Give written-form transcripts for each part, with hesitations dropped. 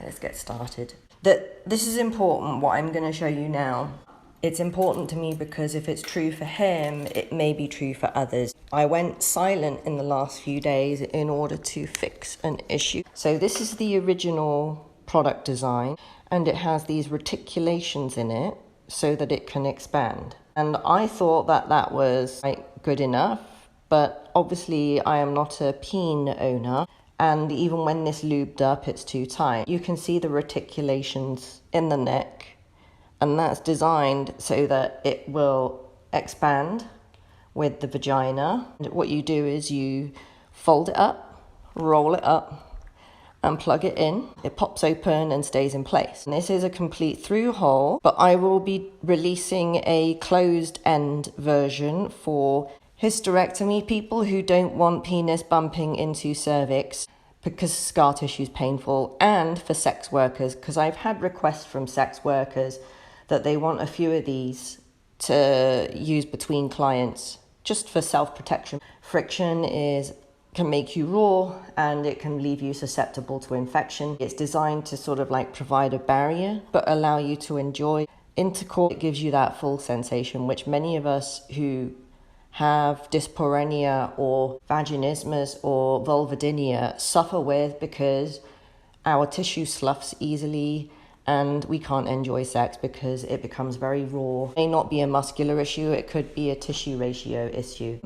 let's get started. This is important, what I'm going to show you now. It's important to me because if it's true for him, it may be true for others. I went silent in the last few days in order to fix an issue. So this is the original product design, and it has these reticulations in it so that it can expand. And I thought that that was good enough, but obviously I am not a peen owner. And even when this lubed up, it's too tight. You can see the reticulations in the neck, and that's designed so that it will expand with the vagina. What you do is you fold it up, roll it up, and plug it in. It pops open and stays in place. And this is a complete through hole, but I will be releasing a closed end version for hysterectomy people who don't want penis bumping into cervix because scar tissue is painful, and for sex workers, because I've had requests from sex workers that they want a few of these to use between clients just for self-protection. Friction can make you raw, and it can leave you susceptible to infection. It's designed to sort of like provide a barrier but allow you to enjoy intercourse. It gives you that full sensation, which many of us who have dyspareunia or vaginismus or vulvodynia suffer with, because our tissue sloughs easily and we can't enjoy sex because it becomes very raw. It may not be a muscular issue, it could be a tissue ratio issue.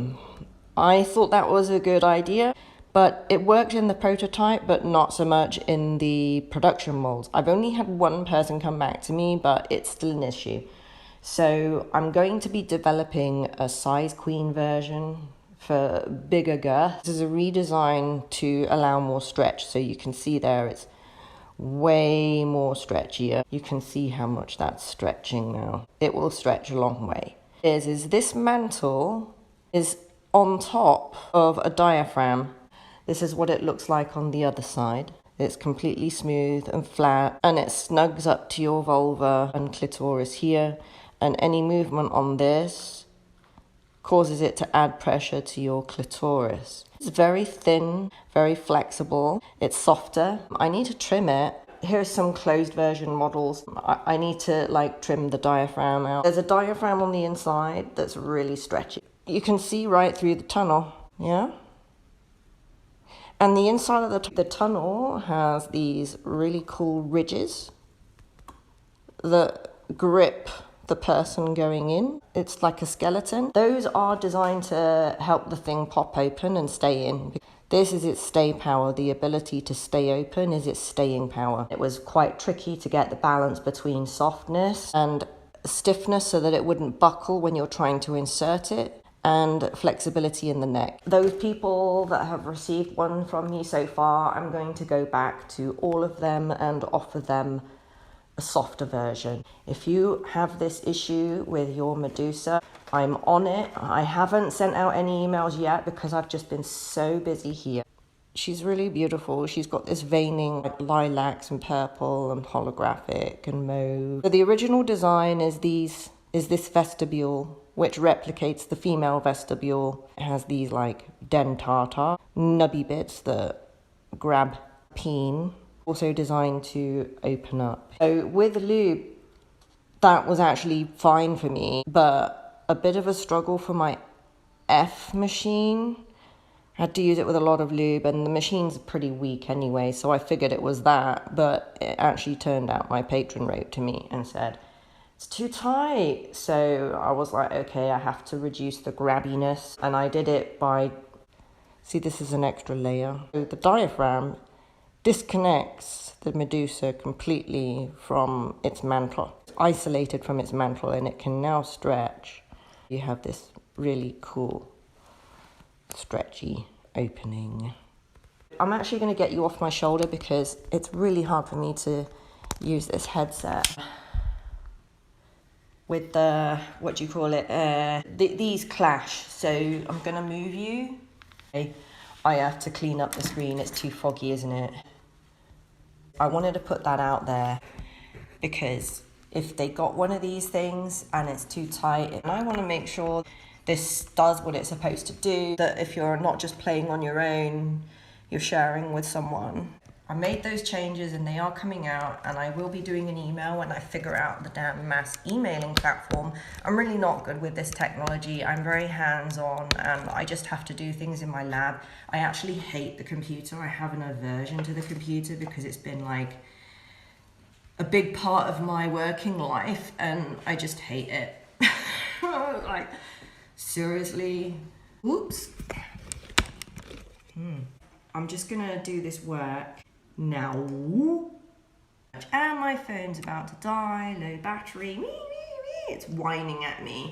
I thought that was a good idea, but it worked in the prototype, but not so much in the production molds. I've only had one person come back to me, but it's still an issue. So I'm going to be developing a size queen version for bigger girth. This is a redesign to allow more stretch. So you can see there it's way more stretchier. You can see how much that's stretching now. It will stretch a long way. Is this mantle is on top of a diaphragm. This is what it looks like on the other side. It's completely smooth and flat, and it snugs up to your vulva and clitoris here. And any movement on this causes it to add pressure to your clitoris. It's very thin, very flexible. It's softer. I need to trim it. Here's some closed version models. I need to trim the diaphragm out. There's a diaphragm on the inside that's really stretchy. You can see right through the tunnel, yeah? And the inside of the tunnel has these really cool ridges that grip the person going in. It's like a skeleton. Those are designed to help the thing pop open and stay in. This is its stay power. The ability to stay open is its staying power. It was quite tricky to get the balance between softness and stiffness so that it wouldn't buckle when you're trying to insert it, and flexibility in the neck. Those people that have received one from me so far, I'm going to go back to all of them and offer them a softer version. If you have this issue with your Medusa, I'm on it. I haven't sent out any emails yet because I've just been so busy here. She's really beautiful. She's got this veining like lilacs and purple and holographic and mauve. So the original design is this vestibule, which replicates the female vestibule. It has these like dentata, nubby bits that grab peen. Also designed to open up. So with lube, that was actually fine for me, but a bit of a struggle for my F machine. I had to use it with a lot of lube, and the machine's pretty weak anyway, so I figured it was that, but it actually turned out my patron wrote to me and said, it's too tight. So I was like, okay, I have to reduce the grabbiness, and I did it by, see, this is an extra layer. So the diaphragm disconnects the Medusa completely from its mantle. It's isolated from its mantle, and it can now stretch. You have this really cool, stretchy opening. I'm actually going to get you off my shoulder because it's really hard for me to use this headset with the, what do you call it, these clash. So I'm going to move you. I have to clean up the screen, it's too foggy, isn't it? I wanted to put that out there because if they got one of these things and it's too tight, and I want to make sure this does what it's supposed to do, that if you're not just playing on your own, you're sharing with someone. I made those changes and they are coming out, and I will be doing an email when I figure out the damn mass emailing platform. I'm really not good with this technology. I'm very hands-on and I just have to do things in my lab. I actually hate the computer. I have an aversion to the computer because it's been like a big part of my working life and I just hate it. Like, seriously. Oops. I'm just gonna do this work now. And my phone's about to die, low battery. It's whining at me.